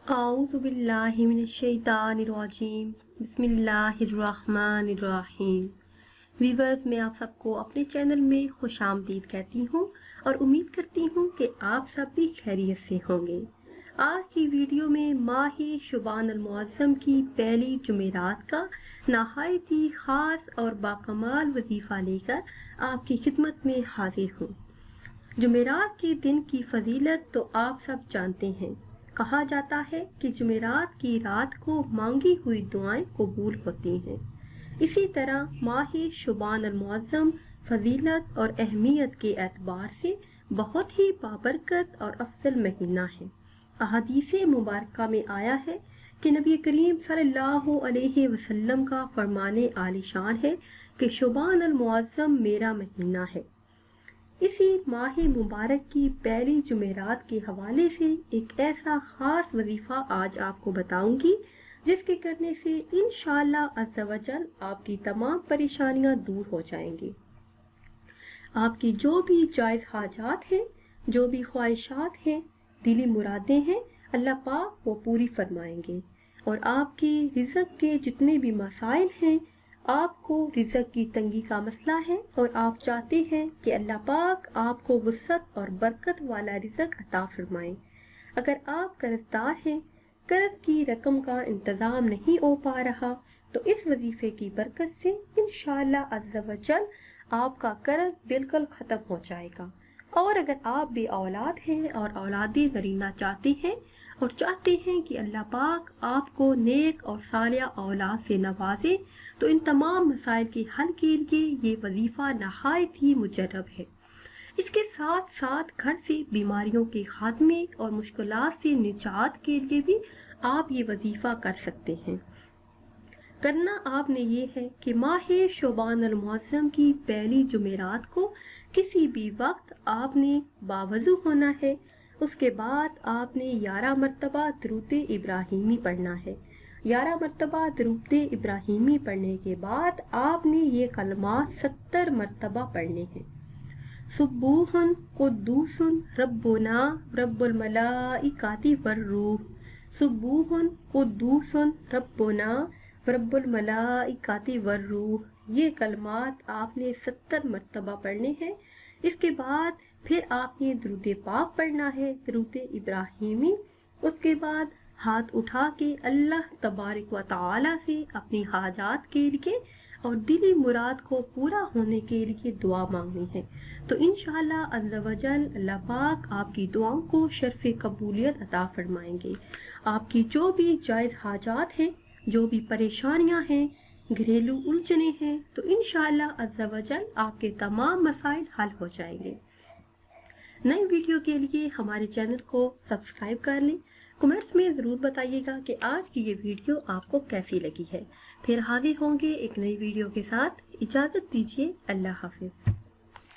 आऊज़ु बिल्लाहि मिनश्शैतानिर्रजीम बिस्मिल्लाहिर्रहमानिर्रहीम। वीवर्स, मैं आप सबको अपने चैनल में खुशामदीद कहती हूँ और उम्मीद करती हूँ कि आप सब भी खैरियत से होंगे। आज की वीडियो में माह शुबान अल मुअज़्ज़म की पहली जुमेरात का नहायत ही ख़ास और बाकमाल वजीफ़ा लेकर आपकी खिदमत में हाजिर हूँ। जुमेरात के दिन की फजीलत तो आप सब जानते हैं। कहा जाता है कि जुमेरात की रात को मांगी हुई दुआएं कबूल होती हैं। इसी तरह माह शुबान अल मुअज़्ज़म फजीलत और अहमियत के एतबार से बहुत ही बाबरकत और अफजल महीना है। अहादीसे मुबारका में आया है कि नबी करीम सल्लल्लाहु अलैहि वसल्लम का फरमाने आलिशान है कि शुबान अल मुअज़्ज़म मेरा महीना है। इसी माह मुबारक की पहली जुमेरात के हवाले से एक ऐसा ख़ास वजीफ़ा आज आपको बताऊंगी जिसके करने से इंशाअल्लाह अज़्ज़ा वजल आपकी तमाम परेशानियां दूर हो जाएंगी। आपकी जो भी जायज़ हाजात हैं, जो भी ख्वाहिशात हैं, दिली मुरादें हैं, अल्लाह पाक वो पूरी फरमाएंगे। और आपकी रिज़्क़ के जितने भी मसाइल हैं, आपको रिज़्क़ की तंगी का मसला है और आप चाहते हैं कि अल्लाह पाक आपको वुसअत और बरकत वाला रिज़्क़ अता फरमाए। अगर आप कर्जदार हैं, कर्ज की रकम का इंतज़ाम नहीं हो पा रहा, तो इस वजीफे की बरकत से इंशाअल्लाह अज़्ज़ा वजल आपका कर्ज बिल्कुल ख़त्म हो जाएगा। और अगर आप बे औलाद हैं और औलादी नरीना चाहते हैं और चाहते हैं कि अल्लाह पाक आपको नेक और सालिया औलाद से नवाजे, तो इन तमाम मसाइल के हल के लिए ये वजीफ़ा नहायत ही मुजर्रब है। इसके साथ साथ घर से बीमारियों के खात्मे और मुश्किलात से निजात के लिए भी आप ये वजीफ़ा कर सकते हैं। करना आपने ये है कि माह शुबान अल मुअज़्ज़म की पहली जुमेरात को किसी भी वक्त आपने बावज़ू होना है। उसके बाद आपने 11 मरतबा दुरूद इब्राहीमी पढ़ना है। 11 मरतबा दुरूद इब्राहीमी पढ़ने के बाद आपने ये कलमात 70 मरतबा पढ़ने हैं। सुब्बूहुन कुद्दूसुन रब्बुना रब्बुल मलाइकाति वर्रूह। सुब्बूहुन कुद्दूसुन रब्बुना रब्बुल मलाइकाति वर्रूह। ये कलमात आपने 70 मरतबा पढ़ने हैं। इसके बाद फिर आपने दुरूद पाक पढ़ना है, दुरूद इब्राहीमी। उसके बाद हाथ उठा के अल्लाह तबारक व तआला से अपनी हाजात के लिए और दिली मुराद को पूरा होने के लिए दुआ मांगनी है। तो इंशाअल्लाह अज़्ज़ा वजल अल्लाह पाक आपकी दुआओं को शर्फ़ कबूलियत अता फरमाएंगे। आपकी जो भी जायज़ हाजात हैं, जो भी परेशानियां हैं, घरेलू उलझने हैं, तो इंशाअल्लाह अज़्ज़ा वजल आपके तमाम मसाइल हल हो जाएंगे। नई वीडियो के लिए हमारे चैनल को सब्सक्राइब कर लें। कमेंट्स में ज़रूर बताइएगा कि आज की ये वीडियो आपको कैसी लगी है। फिर हाजिर होंगे एक नई वीडियो के साथ। इजाज़त दीजिए, अल्लाह हाफ़िज़।